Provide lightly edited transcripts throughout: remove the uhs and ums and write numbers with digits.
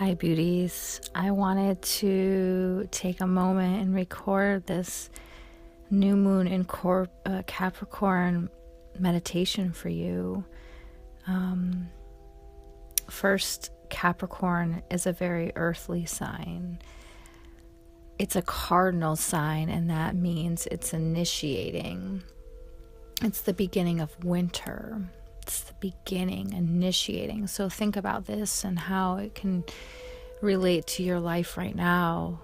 Hi, beauties. I wanted to take a moment and record this new moon in Capricorn meditation for you. First, Capricorn is a very earthly sign. It's a cardinal sign, and that means it's initiating. It's the beginning of winter. It's the beginning, initiating. So think about this and how it can relate to your life right now.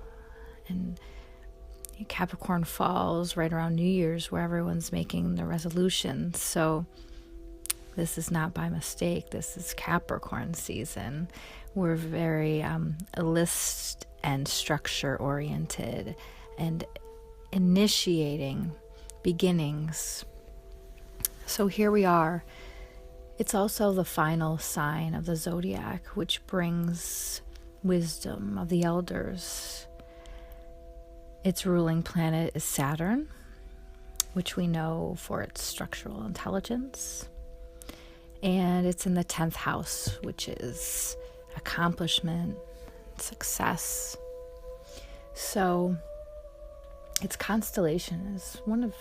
And Capricorn falls right around New Year's, where everyone's making the resolutions. So this is not by mistake. This is Capricorn season. We're very list and structure oriented and initiating beginnings. So here we are. It's also the final sign of the zodiac, which brings wisdom of the elders. Its ruling planet is Saturn, which we know for its structural intelligence. And it's in the 10th house, which is accomplishment, success. So its constellation is one of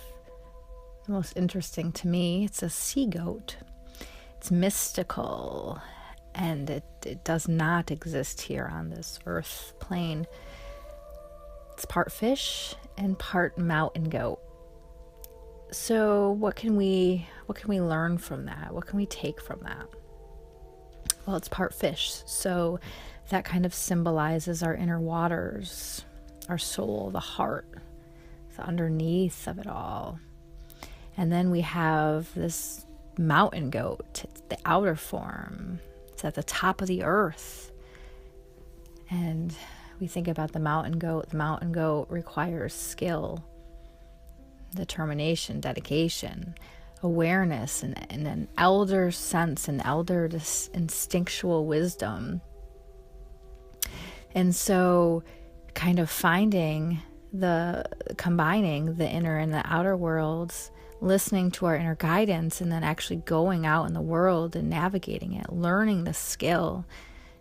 the most interesting to me. It's a sea goat. It's mystical, and it does not exist here on this earth plane. It's part fish and part mountain goat. So what can we learn from that? What can we take from that? Well, it's part fish, so that kind of symbolizes our inner waters, our soul, the heart, the underneath of it all. And then we have this mountain goat. It's the outer form. It's at the top of the earth. And we think about the mountain goat. The mountain goat requires skill, determination, dedication, awareness, and an elder sense, an elder instinctual wisdom. And so kind of combining the inner and the outer worlds, listening to our inner guidance, and then actually going out in the world and navigating it, learning the skill,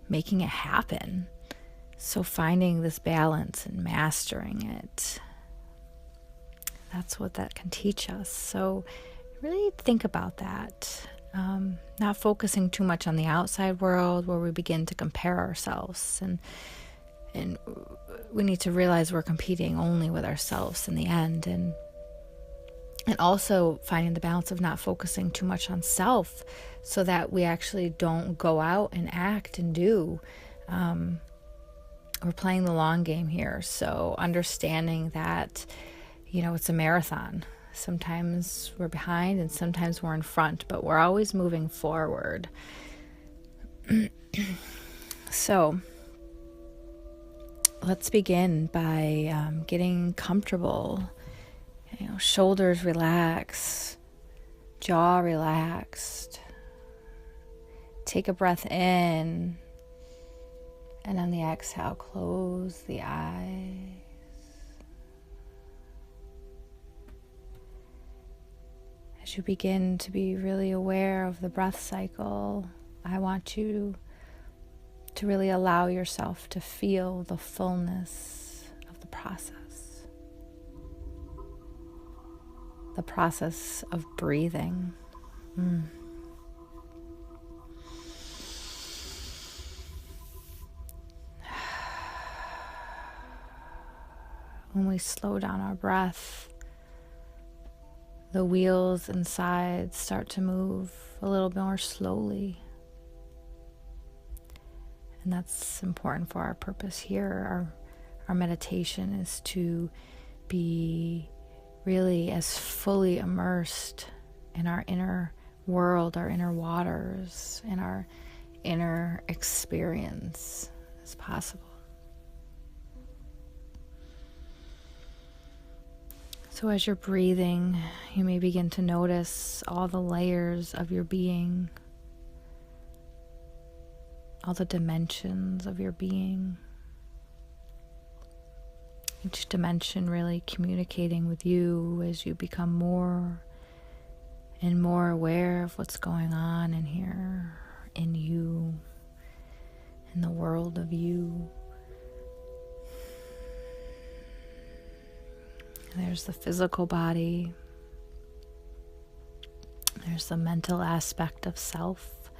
making it happen. So finding this balance and mastering it, that's what that can teach us. So really think about that. Not focusing too much on the outside world where we begin to compare ourselves, and we need to realize we're competing only with ourselves in the end, and also finding the balance of not focusing too much on self, so that we actually don't go out and act and do. We're playing the long game here. So understanding that, it's a marathon. Sometimes we're behind and sometimes we're in front, but we're always moving forward. So let's begin by getting comfortable. Shoulders relaxed, jaw relaxed. Take a breath in, and on the exhale, close the eyes. As you begin to be really aware of the breath cycle, I want you to really allow yourself to feel the fullness of the process. The process of breathing. When we slow down our breath, the wheels inside start to move a little more slowly. And that's important for our purpose here. Our meditation is to be really as fully immersed in our inner world, our inner waters, and our inner experience as possible. So as you're breathing, you may begin to notice all the layers of your being, all the dimensions of your being. Each dimension really communicating with you as you become more and more aware of what's going on in here, in you. in the world of you. There's the physical body. There's the mental aspect of self,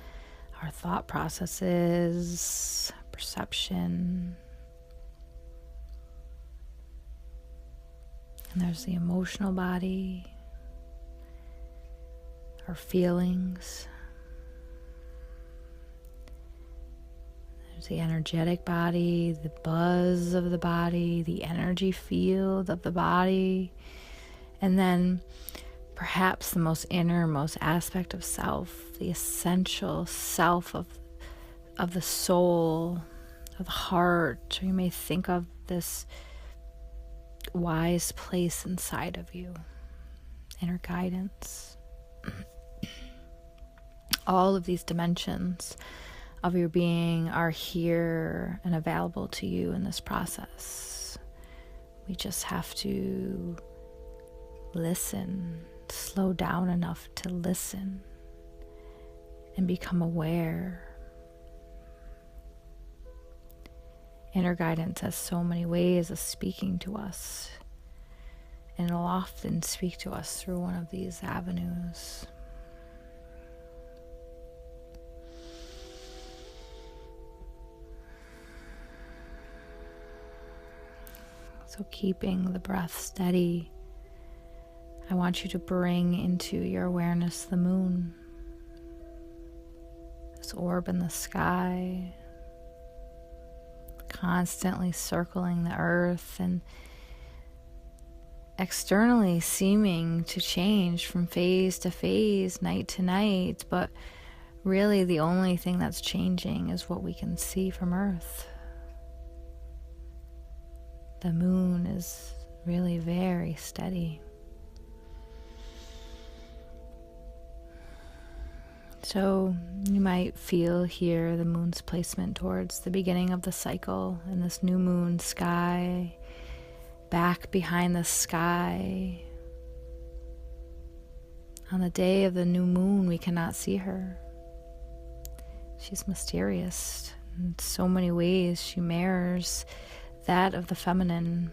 our thought processes, perception. And there's the emotional body, our feelings. There's the energetic body, the buzz of the body, the energy field of the body. And then perhaps the most innermost aspect of self, the essential self of the soul, of the heart. Or you may think of this wise place inside of you, inner guidance. All of these dimensions of your being are here and available to you in this process. We just have to listen, slow down enough to listen and become aware. Inner guidance has so many ways of speaking to us, and it'll often speak to us through one of these avenues. So keeping the breath steady, I want you to bring into your awareness the moon, this orb in the sky, constantly circling the earth and externally seeming to change from phase to phase, night to night, but really the only thing that's changing is what we can see from Earth. The moon is really very steady. So you might feel here the moon's placement towards the beginning of the cycle, and this new moon sky, back behind the sky. On the day of the new moon, we cannot see her. She's mysterious. In so many ways, she mirrors that of the feminine.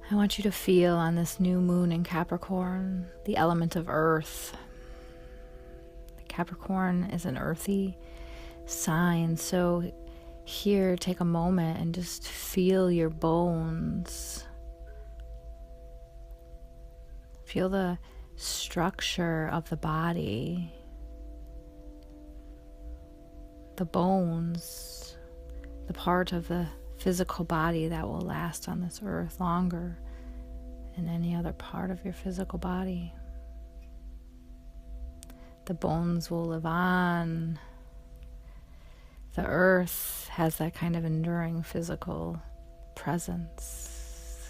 I want you to feel on this new moon in Capricorn, the element of earth. Capricorn is an earthy sign, so here take a moment and just feel your bones. Feel the structure of the body. The bones, the part of the physical body that will last on this earth longer than any other part of your physical body. The bones will live on. The earth has that kind of enduring physical presence.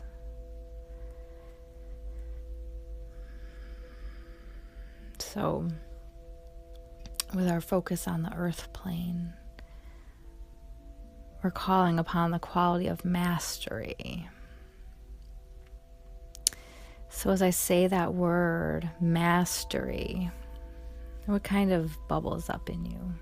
So, with our focus on the earth plane, we're calling upon the quality of mastery. So as I say that word, mastery, what kind of bubbles up in you?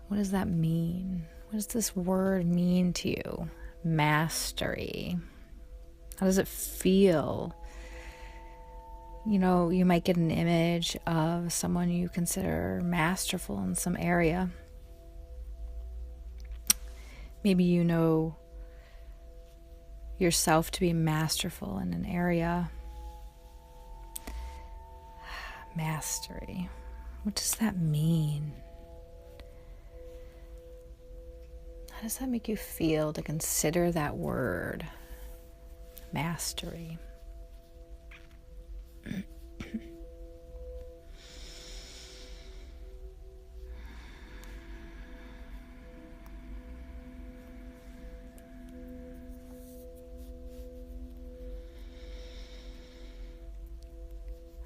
What does that mean? What does this word mean to you? Mastery. How does it feel? You know, you might get an image of someone you consider masterful in some area. Maybe you know yourself to be masterful in an area. Mastery. What does that mean? How does that make you feel to consider that word? Mastery.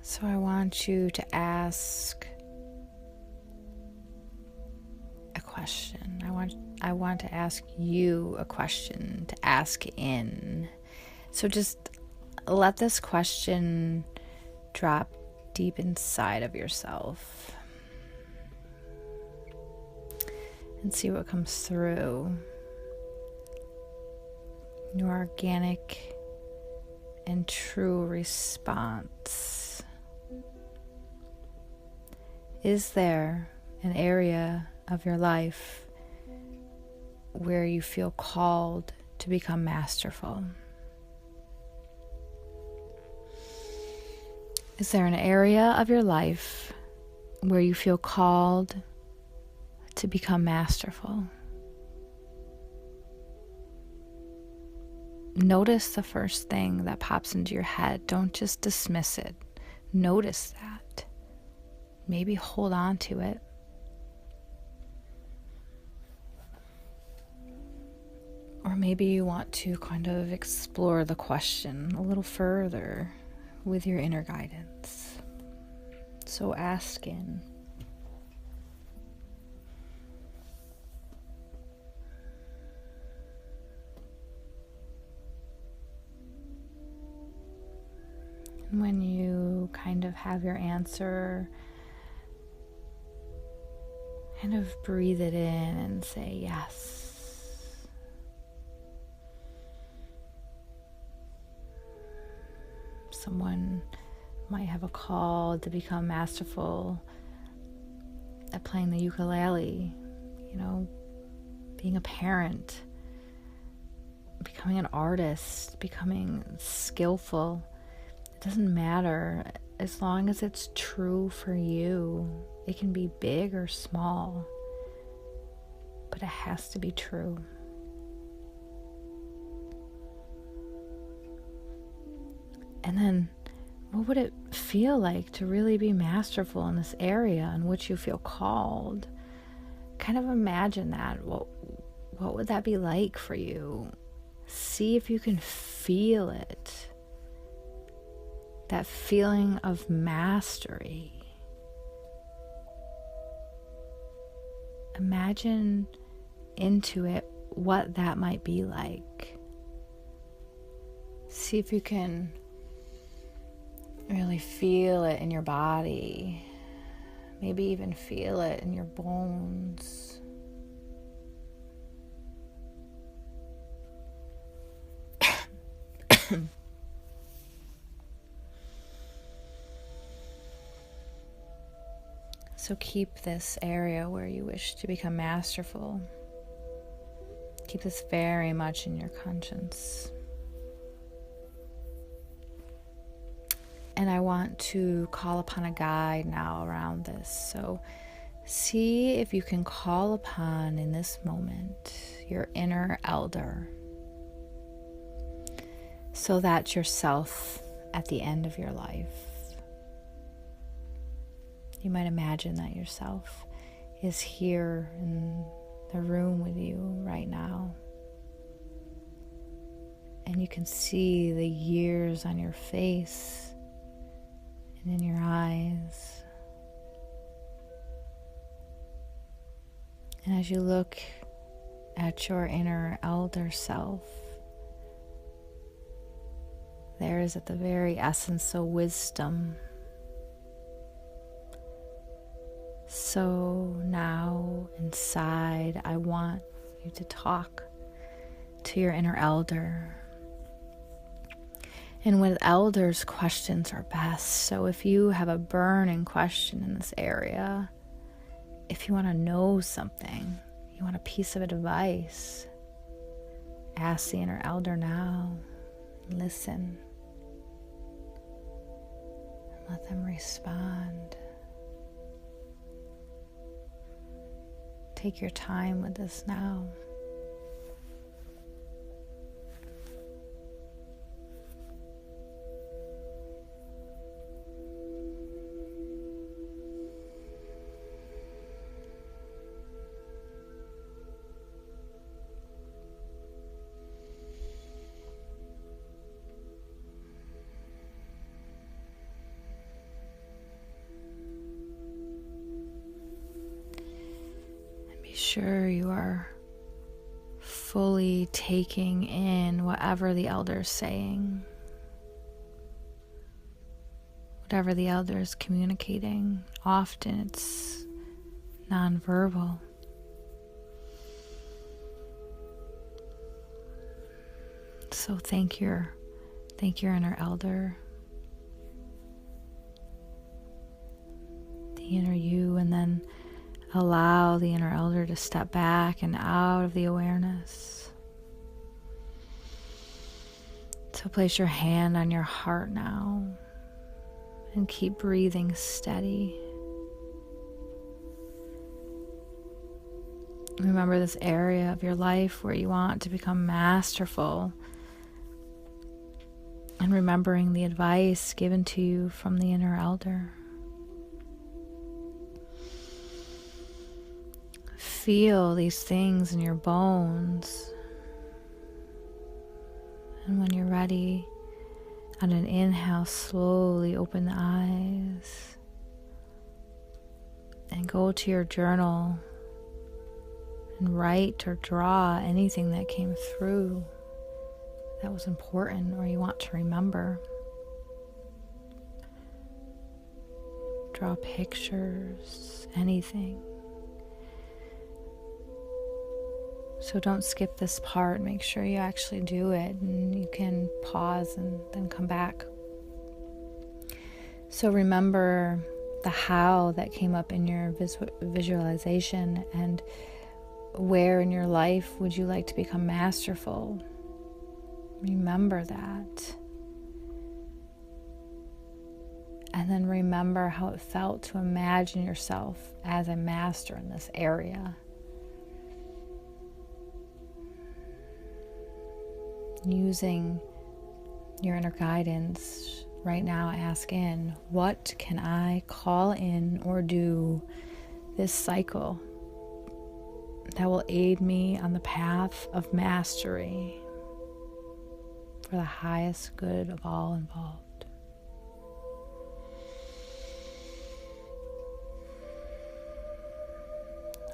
So I want you to ask a question. I want to ask you a question to ask in. So just let this question drop deep inside of yourself. and see what comes through. Your organic and true response. Is there an area of your life where you feel called to become masterful? Is there an area of your life where you feel called to become masterful? Notice the first thing that pops into your head. Don't just dismiss it. Notice that. Maybe hold on to it. Or maybe you want to kind of explore the question a little further with your inner guidance. So ask in. And when you kind of have your answer, kind of breathe it in and say yes. Someone might have a call to become masterful at playing the ukulele, being a parent, becoming an artist, becoming skillful. It doesn't matter as long as it's true for you. It can be big or small, but it has to be true. And then, what would it feel like to really be masterful in this area in which you feel called? Kind of imagine that. What would that be like for you? See if you can feel it. That feeling of mastery. Imagine into it what that might be like. See if you can really feel it in your body. Maybe even feel it in your bones. So keep this area where you wish to become masterful. Keep this very much in your conscience. And I want to call upon a guide now around this. So see if you can call upon in this moment your inner elder. So that's yourself at the end of your life. You might imagine that yourself is here in the room with you right now. And you can see the years on your face and in your eyes. And as you look at your inner elder self, there is at the very essence of wisdom. So now inside, I want you to talk to your inner elder. And with elders, questions are best. So if you have a burning question in this area, if you want to know something, you want a piece of advice, ask the inner elder now. Listen. And let them respond. Take your time with this now. Sure you are fully taking in whatever the elder is saying, whatever the elder is communicating. Often it's nonverbal. So thank your inner elder, the inner you, and then allow the inner elder to step back and out of the awareness. So place your hand on your heart now and keep breathing steady. Remember this area of your life where you want to become masterful, and remembering the advice given to you from the inner elder. Feel these things in your bones. And when you're ready, on an inhale, slowly open the eyes and go to your journal and write or draw anything that came through that was important or you want to remember. Draw pictures, anything. So don't skip this part. Make sure you actually do it, and you can pause and then come back. So remember the how that came up in your visualization, and where in your life would you like to become masterful? Remember that. And then remember how it felt to imagine yourself as a master in this area. Using your inner guidance right now, ask in, what can I call in or do this cycle that will aid me on the path of mastery for the highest good of all involved?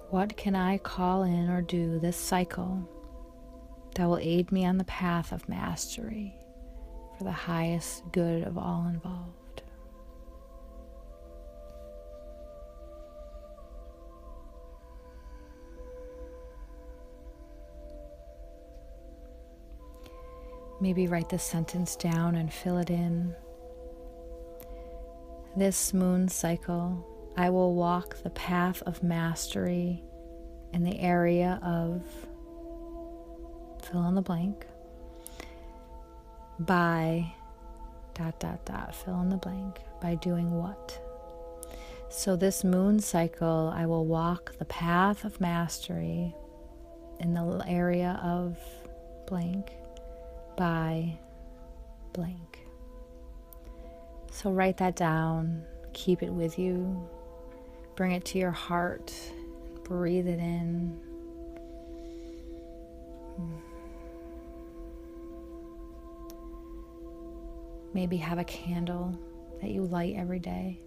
What can I call in or do this cycle that will aid me on the path of mastery for the highest good of all involved? Maybe write this sentence down and fill it in. This moon cycle, I will walk the path of mastery in the area of fill in the blank by ... fill in the blank by doing what? So this moon cycle, I will walk the path of mastery in the area of blank by blank. So write that down, keep it with you, bring it to your heart, breathe it in. Maybe have a candle that you light every day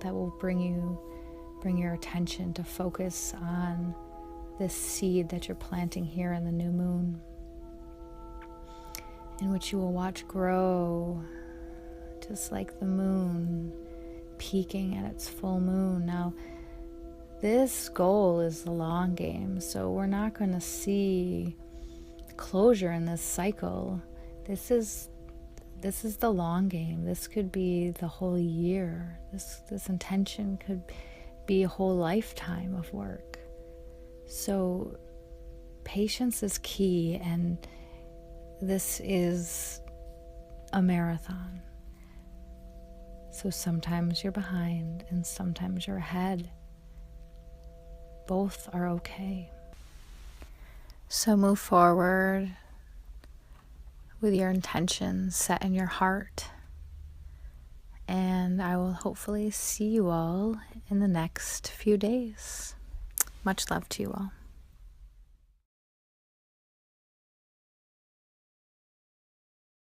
that will bring your attention to focus on this seed that you're planting here in the new moon, in which you will watch grow just like the moon peaking at its full moon. Now, this goal is the long game, so we're not going to see closure in this cycle. This is the long game. This could be the whole year. This intention could be a whole lifetime of work. So patience is key, and this is a marathon. So sometimes you're behind and sometimes you're ahead. Both are okay. So move forward with your intentions set in your heart. And I will hopefully see you all in the next few days. Much love to you all.